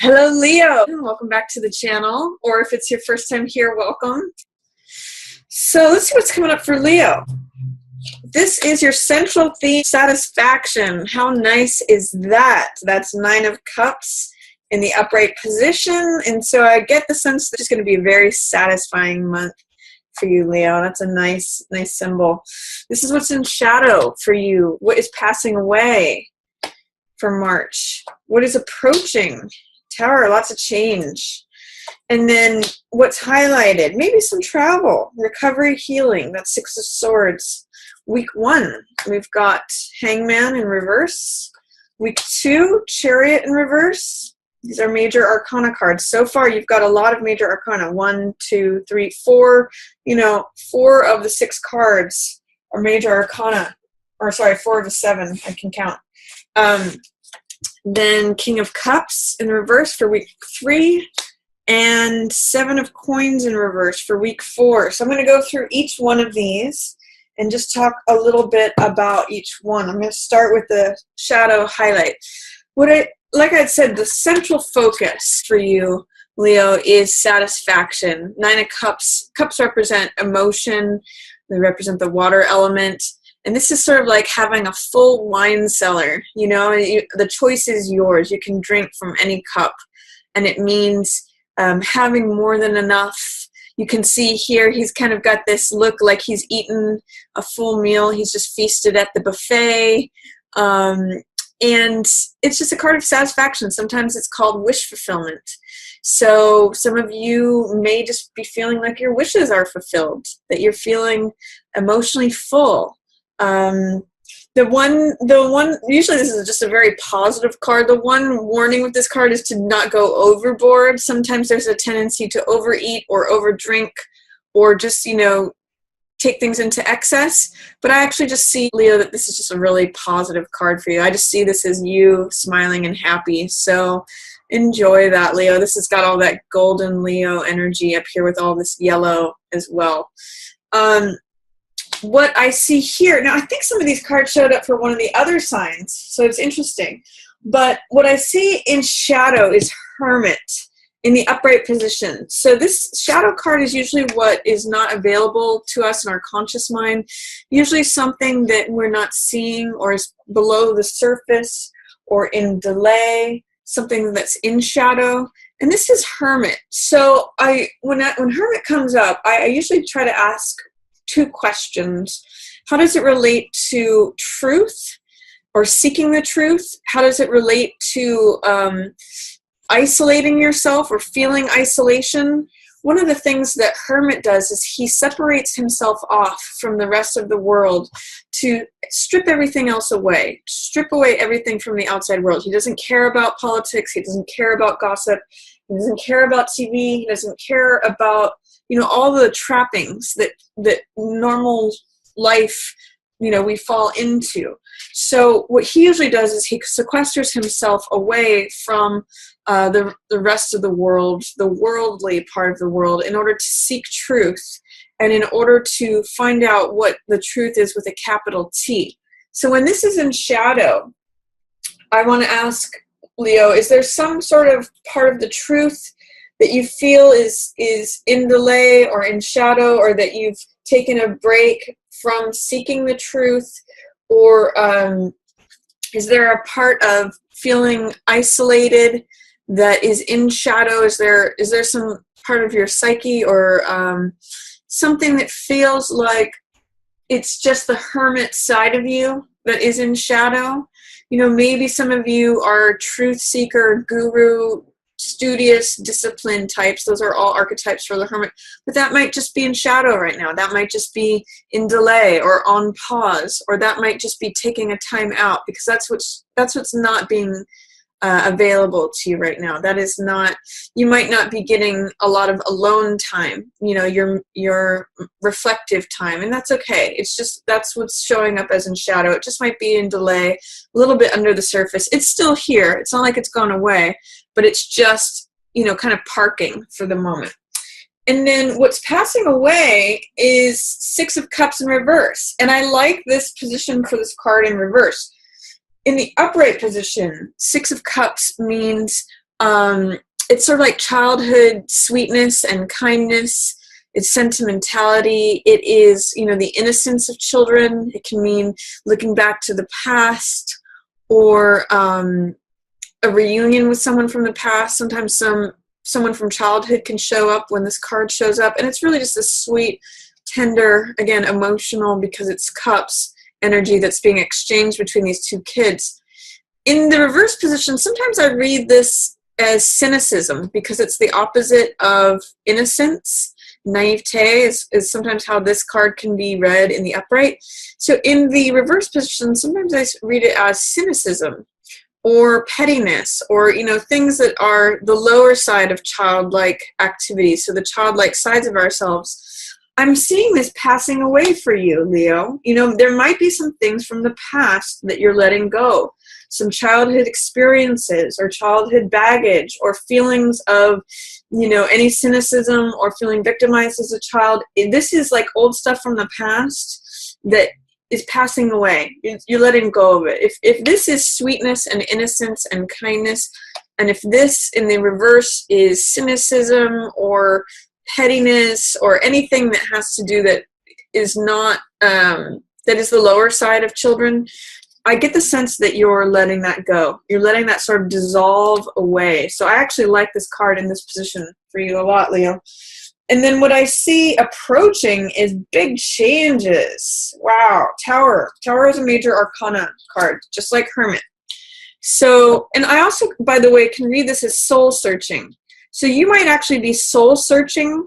Hello, Leo. Welcome back to the channel, or if it's your first time here, welcome. So let's see what's coming up for Leo. This is your central theme, satisfaction. How nice is that? That's Nine of Cups in the upright position. And so I get the sense that it's going to be a very satisfying month for you, Leo. That's a nice symbol. This is what's in shadow for you. What is passing away for March? What is approaching? Tower, lots of change. And then what's highlighted? Maybe some travel, recovery, healing. That's Six of Swords. Week 1, we've got Hangman in reverse. Week 2, Chariot in reverse. These are major arcana cards. So far, you've got a lot of major arcana. 1, 2, 3, 4. 4 of the 6 cards are major arcana. Or sorry, 4 of the 7. I can count. Then King of Cups in reverse for week 3, and 7 of Coins in reverse for week 4. So I'm going to go through each one of these and just talk a little bit about each one. I'm going to start with the shadow highlight. Like I said, the central focus for you, Leo, is satisfaction. 9 of Cups. Cups represent emotion. They represent the water element. And this is sort of like having a full wine cellar. The choice is yours. You can drink from any cup. And it means having more than enough. You can see here he's kind of got this look like he's eaten a full meal. He's just feasted at the buffet. And it's just a card of satisfaction. Sometimes it's called wish fulfillment. So some of you may just be feeling like your wishes are fulfilled, that you're feeling emotionally full. The one, usually this is just a very positive card. The one warning with this card is to not go overboard. Sometimes there's a tendency to overeat or overdrink or just, take things into excess. But I actually just see, Leo, that this is just a really positive card for you. I just see this as you smiling and happy. So enjoy that, Leo. This has got all that golden Leo energy up here with all this yellow as well. What I see here, now I think some of these cards showed up for one of the other signs, so it's interesting. But what I see in shadow is Hermit in the upright position. So this shadow card is usually what is not available to us in our conscious mind, usually something that we're not seeing or is below the surface or in delay, something that's in shadow. And this is Hermit. So when Hermit comes up, I usually try to ask 2 questions. How does it relate to truth or seeking the truth? How does it relate to isolating yourself or feeling isolation? One of the things that Hermit does is he separates himself off from the rest of the world to strip everything else away, strip away everything from the outside world. He doesn't care about politics. He doesn't care about gossip. He doesn't care about TV. He doesn't care about all the trappings that normal life, we fall into. So what he usually does is he sequesters himself away from the rest of the world, the worldly part of the world, in order to seek truth and in order to find out what the truth is with a capital T. So when this is in shadow, I want to ask, Leo, is there some sort of part of the truth that you feel is in delay or in shadow, or that you've taken a break from seeking the truth? Or is there a part of feeling isolated that is in shadow? Is there some part of your psyche or something that feels like it's just the hermit side of you that is in shadow? Maybe some of you are truth seeker, guru, studious, disciplined types. Those are all archetypes for the hermit. But that might just be in shadow right now. That might just be in delay or on pause, or that might just be taking a time out, because that's what's not being available to you right now. That is not, you might not be getting a lot of alone time, your reflective time, and that's okay. It's just, that's what's showing up as in shadow. It just might be in delay, a little bit under the surface. It's still here. It's not like it's gone away, but it's just, kind of parking for the moment. And then what's passing away is Six of Cups in reverse. And I like this position for this card in reverse. In the upright position, Six of Cups means It's sort of like childhood sweetness and kindness. It's sentimentality. It is, the innocence of children. It can mean looking back to the past, or a reunion with someone from the past. Sometimes someone from childhood can show up when this card shows up, and it's really just a sweet, tender, again, emotional, because it's cups energy that's being exchanged between these two kids. In the reverse position, sometimes I read this as cynicism, because it's the opposite of innocence. Naivete is sometimes how this card can be read in the upright. So in the reverse position, sometimes I read it as cynicism or pettiness, or things that are the lower side of childlike activities, so the childlike sides of ourselves. I'm seeing this passing away for you, Leo. There might be some things from the past that you're letting go, some childhood experiences or childhood baggage or feelings of, any cynicism or feeling victimized as a child. This is like old stuff from the past that is passing away. You're letting go of it. If this is sweetness and innocence and kindness, and if this in the reverse is cynicism or pettiness or anything that has to do that is not, that is the lower side of children, I get the sense that you're letting that go. You're letting that sort of dissolve away. So I actually like this card in this position for you a lot, Leo. And then what I see approaching is big changes. Wow, Tower. Tower is a major arcana card, just like Hermit. So, and I also, by the way, can read this as soul searching. So you might actually be soul searching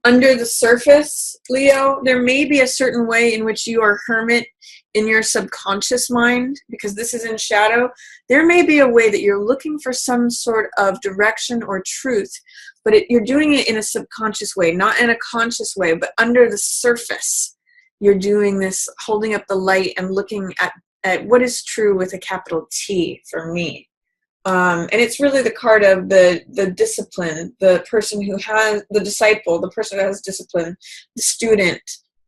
under the surface, Leo. There may be a certain way in which you are hermit in your subconscious mind, because this is in shadow. There may be a way that you're looking for some sort of direction or truth, but you're doing it in a subconscious way, not in a conscious way, but under the surface. You're doing this, holding up the light and looking at what is true with a capital T for me. And it's really the card of the discipline, the person who has, the disciple, the person who has discipline, the student.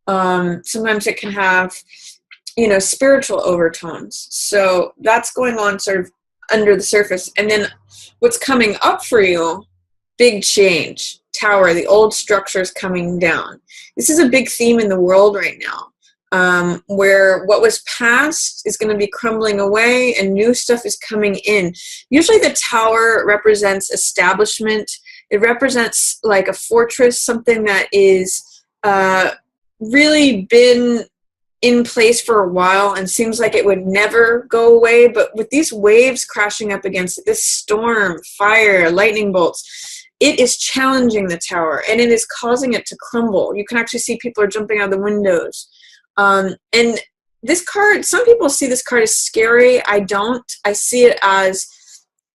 Sometimes it can have, spiritual overtones. So that's going on sort of under the surface. And then what's coming up for you, big change. Tower, the old structures coming down. This is a big theme in the world right now, where what was past is going to be crumbling away and new stuff is coming in. Usually the tower represents establishment. It represents like a fortress, something that is really been in place for a while and seems like it would never go away. But with these waves crashing up against it, this storm, fire, lightning bolts, it is challenging the tower and it is causing it to crumble. You can actually see people are jumping out of the windows. And this card, some people see this card as scary. I don't. I see it as,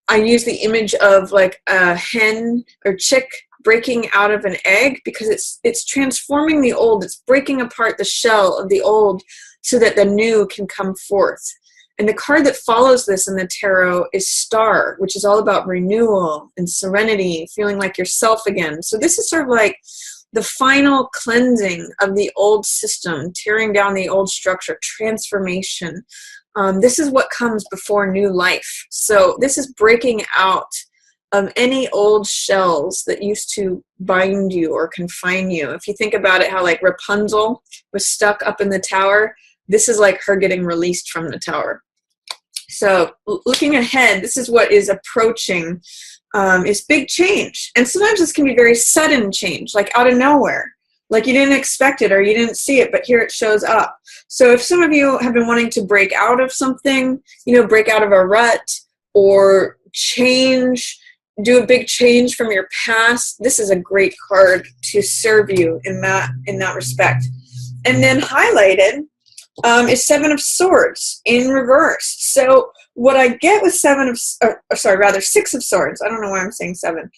I use the image of like a hen or chick breaking out of an egg, because it's transforming the old. It's breaking apart the shell of the old so that the new can come forth. And the card that follows this in the tarot is Star, which is all about renewal and serenity, feeling like yourself again. So this is sort of like the final cleansing of the old system, tearing down the old structure, transformation. This is what comes before new life. So this is breaking out of any old shells that used to bind you or confine you. If you think about it, how like Rapunzel was stuck up in the tower, this is like her getting released from the tower. So looking ahead, this is what is approaching, is big change. And sometimes this can be very sudden change, like out of nowhere. Like you didn't expect it or you didn't see it, but here it shows up. So if some of you have been wanting to break out of something, break out of a rut or change, do a big change from your past, this is a great card to serve you in that respect. And then highlighted is Seven of Swords in reverse. So what I get with Six of Swords, I don't know why I'm saying seven.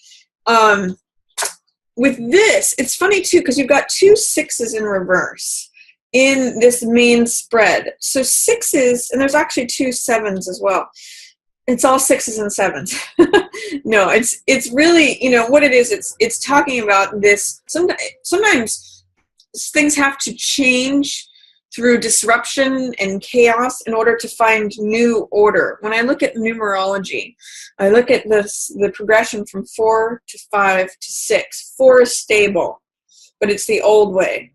With this, it's funny too, because you've got two sixes in reverse in this main spread. So sixes, and there's actually two sevens as well. It's all sixes and sevens. No, it's really, what it is, it's talking about this. Sometimes things have to change through disruption and chaos in order to find new order. When I look at numerology, I look at the progression from 4 to 5 to 6. 4 is stable, but it's the old way.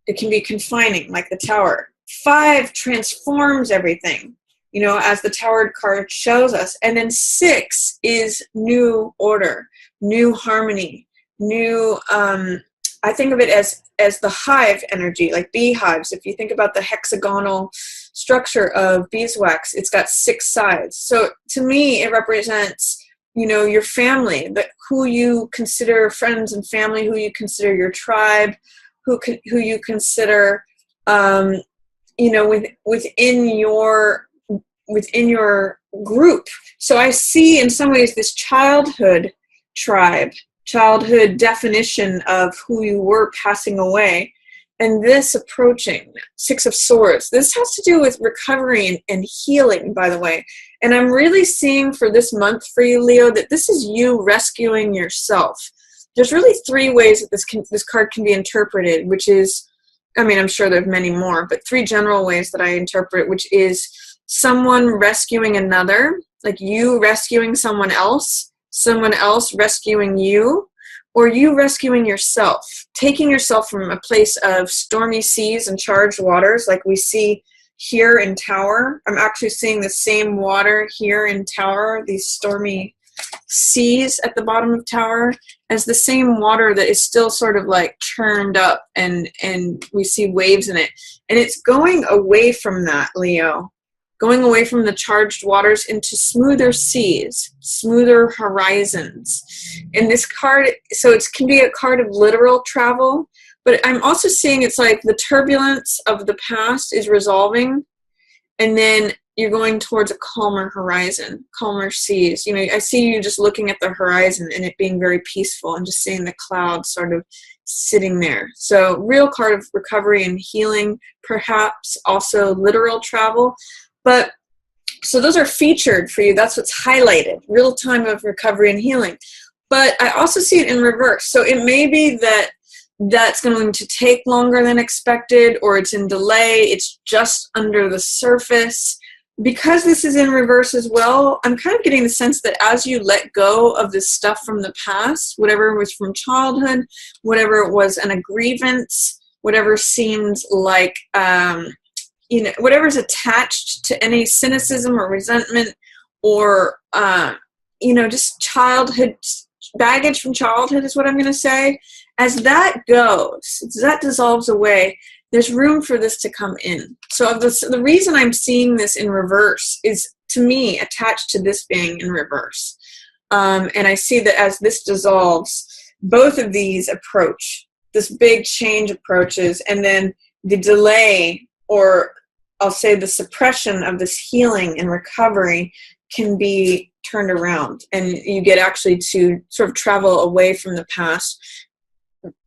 It can be confining, like the Tower. 5 transforms everything, you know, as the Tower card shows us. And then 6 is new order, new harmony, new, I think of it as the hive energy, like beehives. If you think about the hexagonal structure of beeswax, it's got 6 sides. So to me, it represents, you know, your family, who you consider friends and family, who you consider your tribe, who you consider, you know, within your group. So I see in some ways this childhood tribe, childhood definition of who you were passing away, and this approaching 6 of Swords. This has to do with recovery and healing, by the way. And I'm really seeing for this month for you, Leo, that this is you rescuing yourself. There's really 3 ways that this card can be interpreted, which is, I mean, I'm sure there's many more, but 3 general ways that I interpret, which is someone rescuing another, like you rescuing someone else rescuing you, or you rescuing yourself, taking yourself from a place of stormy seas and charged waters like we see here in Tower. I'm actually seeing the same water here in Tower, these stormy seas at the bottom of Tower, as the same water that is still sort of like churned up, and we see waves in it. And it's going away from that, Leo. Going away from the charged waters into smoother seas, smoother horizons. And this card, so it can be a card of literal travel, but I'm also seeing it's like the turbulence of the past is resolving, and then you're going towards a calmer horizon, calmer seas. You know, I see you just looking at the horizon and it being very peaceful and just seeing the clouds sort of sitting there. So real card of recovery and healing, perhaps also literal travel. But so those are featured for you. That's what's highlighted, real time of recovery and healing. But I also see it in reverse. So it may be that that's going to take longer than expected, or it's in delay. It's just under the surface. Because this is in reverse as well, I'm kind of getting the sense that as you let go of this stuff from the past, whatever was from childhood, whatever was a grievance, whatever seemed like, you know, whatever's attached to any cynicism or resentment or, you know, just childhood baggage from childhood is what I'm going to say. As that goes, as that dissolves away, there's room for this to come in. So the reason I'm seeing this in reverse is, to me, attached to this being in reverse. And I see that as this dissolves, both of these approach, this big change approaches, and then the delay, or I'll say the suppression of this healing and recovery, can be turned around. And you get actually to sort of travel away from the past,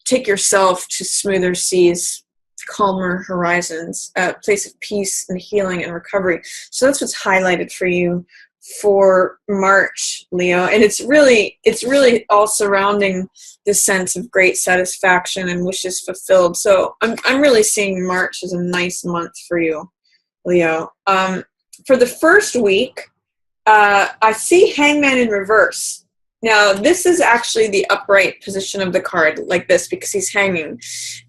take yourself to smoother seas, calmer horizons, a place of peace and healing and recovery. So that's what's highlighted for you for March, Leo. And it's really all surrounding this sense of great satisfaction and wishes fulfilled. So I'm really seeing March as a nice month for you, Leo. For the first week, I see Hangman in reverse. Now, this is actually the upright position of the card, like this, because he's hanging.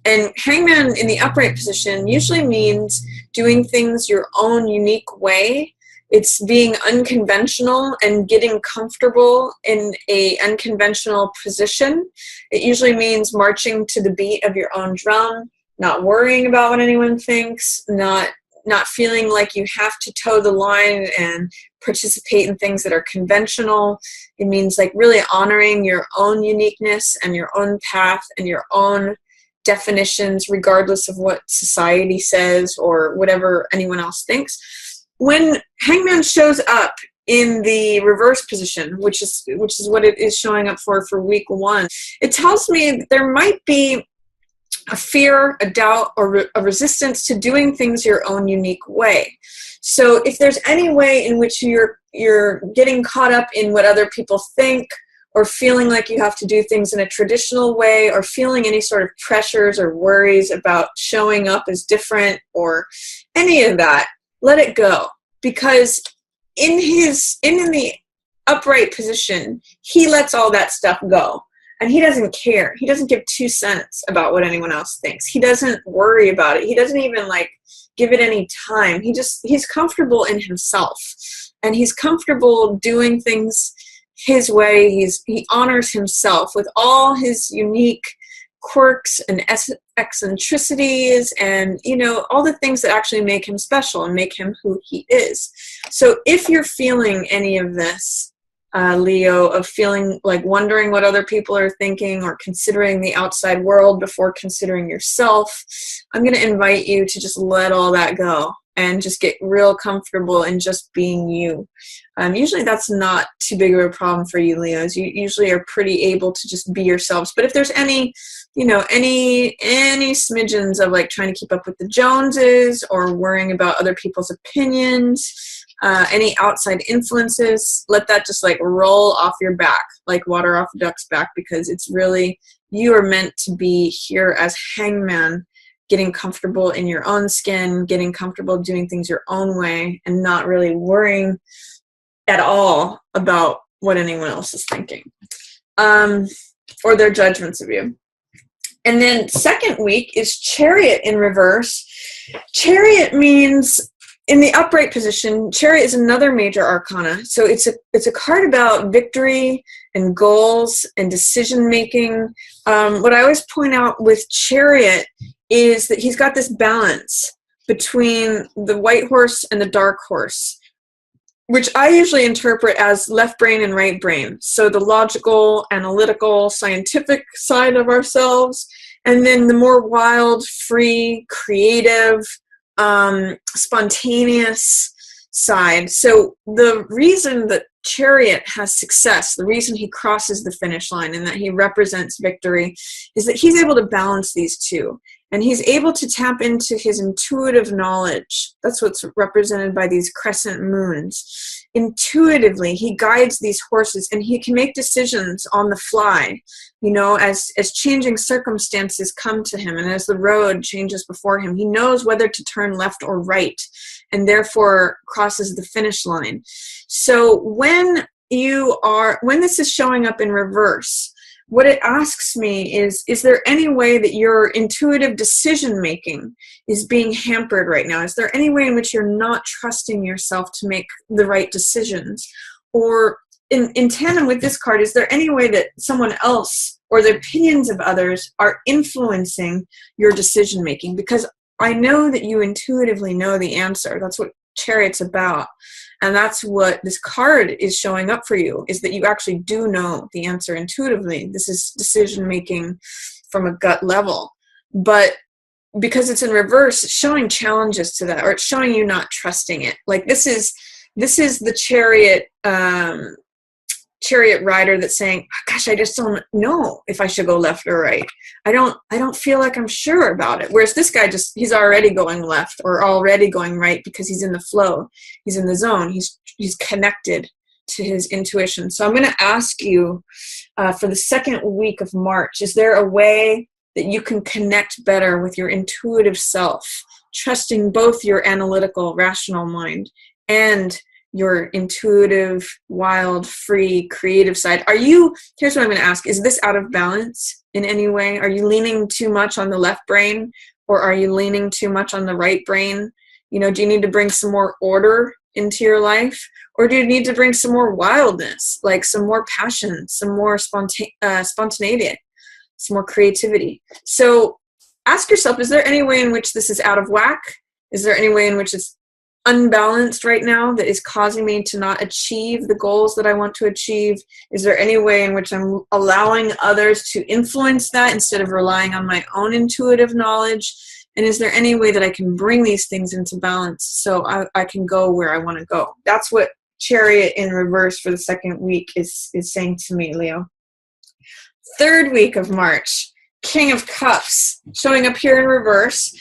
And Hangman in the upright position usually means doing things your own unique way. It's being unconventional and getting comfortable in a unconventional position. It usually means marching to the beat of your own drum, not worrying about what anyone thinks, not feeling like you have to toe the line and participate in things that are conventional. It means like really honoring your own uniqueness and your own path and your own definitions, regardless of what society says or whatever anyone else thinks. When Hangman shows up in the reverse position, which is what it is showing up for week 1, it tells me that there might be a fear, a doubt, or a resistance to doing things your own unique way. So if there's any way in which you're getting caught up in what other people think, or feeling like you have to do things in a traditional way, or feeling any sort of pressures or worries about showing up as different or any of that, let it go. Because in the upright position, he lets all that stuff go. And he doesn't care. He doesn't give 2 cents about what anyone else thinks. He doesn't worry about it. He doesn't even give it any time. He's comfortable in himself. And he's comfortable doing things his way. He honors himself with all his unique quirks and eccentricities and, all the things that actually make him special and make him who he is. So if you're feeling any of this, Leo, of feeling like wondering what other people are thinking or considering the outside world before considering yourself, I'm going to invite you to just let all that go and just get real comfortable in just being you. Usually that's not too big of a problem for you, Leos. You usually are pretty able to just be yourselves. But if there's any smidgens of trying to keep up with the Joneses or worrying about other people's opinions, any outside influences, let that just roll off your back, like water off a duck's back, because it's really, you are meant to be here as hangman, getting comfortable in your own skin, getting comfortable doing things your own way, and not really worrying at all about what anyone else is thinking, or their judgments of you. And then second week is Chariot in reverse. Chariot means, in the upright position, Chariot is another major arcana. So it's a card about victory and goals and decision making. What I always point out with Chariot is that he's got this balance between the white horse and the dark horse, which I usually interpret as left brain and right brain. So the logical, analytical, scientific side of ourselves, and then the more wild, free, creative, spontaneous side. So the reason that Chariot has success, the reason he crosses the finish line and that he represents victory, is that he's able to balance these two. And he's able to tap into his intuitive knowledge. That's what's represented by these crescent moons. Intuitively, he guides these horses, and he can make decisions on the fly, as changing circumstances come to him, and as the road changes before him. He knows whether to turn left or right, and therefore crosses the finish line. So when this is showing up in reverse, what it asks me is there any way that your intuitive decision-making is being hampered right now? Is there any way in which you're not trusting yourself to make the right decisions? Or in tandem with this card, is there any way that someone else or the opinions of others are influencing your decision-making? Because I know that you intuitively know the answer. That's what Chariot's about. And that's what this card is showing up for you, is that you actually do know the answer intuitively. This is decision-making from a gut level. But because it's in reverse, it's showing challenges to that, or it's showing you not trusting it. This is the chariot rider that's saying, gosh, I just don't know if I should go left or right. I don't feel like I'm sure about it. Whereas this guy he's already going left or already going right because he's in the flow. He's in the zone. He's connected to his intuition. So I'm going to ask you for the second week of March, is there a way that you can connect better with your intuitive self, trusting both your analytical, rational mind and your intuitive, wild, free, creative side? Here's what I'm going to ask. Is this out of balance in any way? Are you leaning too much on the left brain, or are you leaning too much on the right brain? Do you need to bring some more order into your life? Or do you need to bring some more wildness, like some more passion, some more spontaneity, some more creativity? So ask yourself, is there any way in which this is out of whack? Is there any way in which it's unbalanced right now that is causing me to not achieve the goals that I want to achieve? Is there any way in which I'm allowing others to influence that instead of relying on my own intuitive knowledge? And is there any way that I can bring these things into balance so I can go where I want to go? That's what Chariot in reverse for the second week is saying to me, Leo. Third week of March, King of Cups, showing up here in reverse.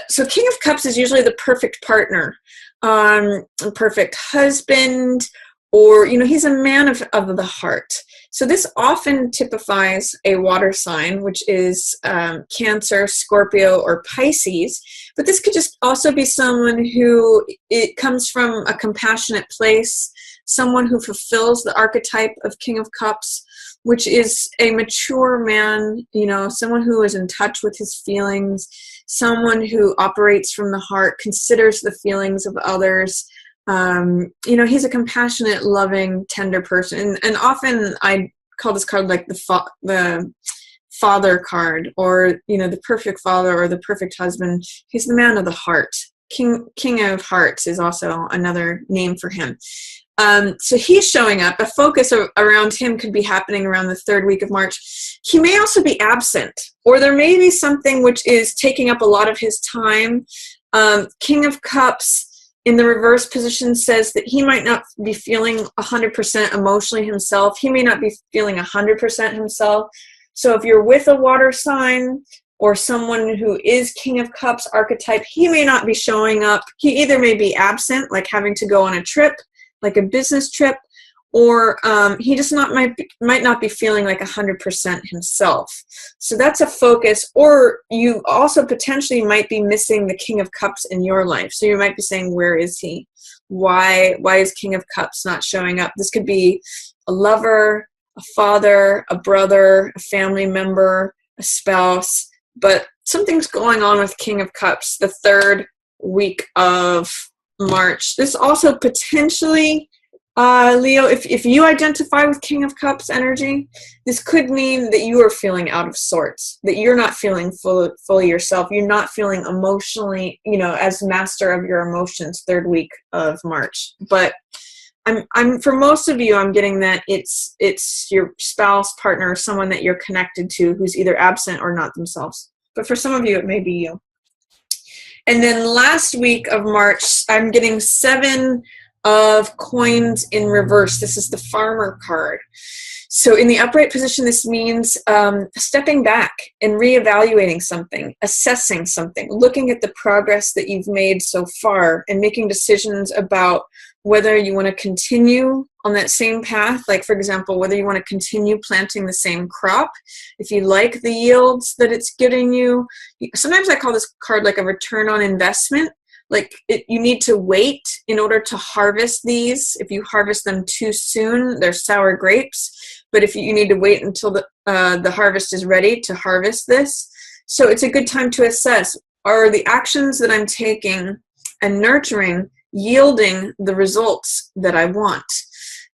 So King of Cups is usually the perfect partner, perfect husband, or, you know, he's a man of the heart. So this often typifies a water sign, which is Cancer, Scorpio, or Pisces. But this could just also be someone who it comes from a compassionate place, someone who fulfills the archetype of King of Cups, which is a mature man, you know, someone who is in touch with his feelings, someone who operates from the heart, considers the feelings of others. You know, he's a compassionate, loving, tender person. And often I call this card like the father card, or, you know, the perfect father or the perfect husband. He's the man of the heart. King of Hearts is also another name for him. So he's showing up. A focus around him could be happening around the third week of March. He may also be absent, or there may be something which is taking up a lot of his time. King of Cups in the reverse position says that he might not be feeling 100% emotionally himself. He may not be feeling 100% himself. So if you're with a water sign or someone who is King of Cups archetype, he may not be showing up. He either may be absent, like having to go on a trip, like a business trip, or he just might not be feeling like 100% himself. So that's a focus. Or you also potentially might be missing the King of Cups in your life. So you might be saying, where is he? Why is King of Cups not showing up? This could be a lover, a father, a brother, a family member, a spouse, but something's going on with King of Cups the third week of March. This also potentially, Leo, if you identify with King of Cups energy, this could mean that you are feeling out of sorts, that you're not feeling fully yourself. You're not feeling emotionally, you know, as master of your emotions third week of March. But I'm for most of you, I'm getting that it's your spouse, partner, someone that you're connected to who's either absent or not themselves. But for some of you, it may be you. And then last week of March, I'm getting 7 of coins in reverse. This is the Farmer card. So in the upright position, this means stepping back and reevaluating something, assessing something, looking at the progress that you've made so far and making decisions about whether you want to continue on that same path. Like, for example, whether you want to continue planting the same crop, if you like the yields that it's getting you. Sometimes I call this card like a return on investment. Like you need to wait in order to harvest these. If you harvest them too soon, they're sour grapes. But if you need to wait until the harvest is ready to harvest this. So it's a good time to assess, are the actions that I'm taking and nurturing yielding the results that I want?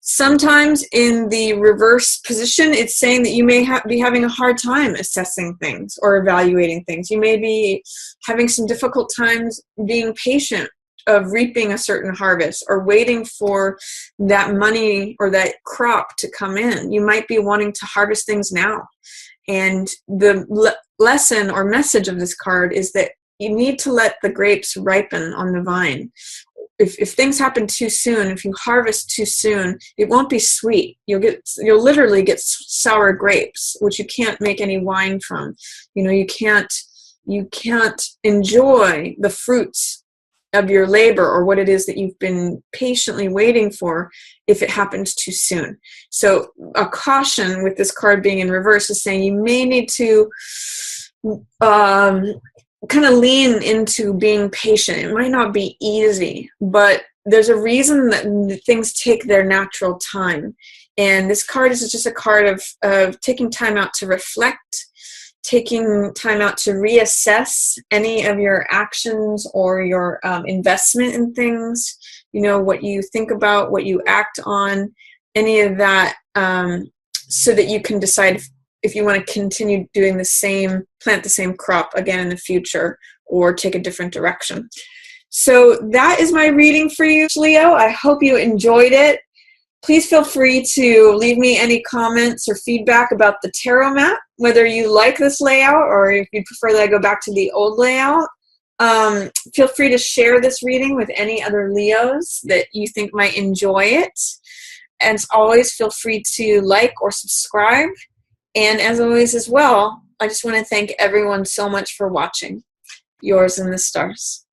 Sometimes in the reverse position, it's saying that you may be having a hard time assessing things or evaluating things. You may be having some difficult times being patient of reaping a certain harvest or waiting for that money or that crop to come in. You might be wanting to harvest things now. And the lesson or message of this card is that you need to let the grapes ripen on the vine. If things happen too soon, if you harvest too soon, it won't be sweet. You'll literally get sour grapes, which you can't make any wine from. You know, you can't enjoy the fruits of your labor or what it is that you've been patiently waiting for if it happens too soon. So a caution with this card being in reverse is saying you may need to kind of lean into being patient. It might not be easy, but there's a reason that things take their natural time. And this card is just a card of taking time out to reflect, taking time out to reassess any of your actions or your investment in things, you know, what you think about, what you act on, any of that, so that you can decide if you want to continue doing plant the same crop again in the future or take a different direction. So that is my reading for you, Leo. I hope you enjoyed it. Please feel free to leave me any comments or feedback about the tarot mat, whether you like this layout or if you prefer that I go back to the old layout. Feel free to share this reading with any other Leos that you think might enjoy it. And as always, feel free to like or subscribe. And as always as well, I just want to thank everyone so much for watching. Yours in the stars.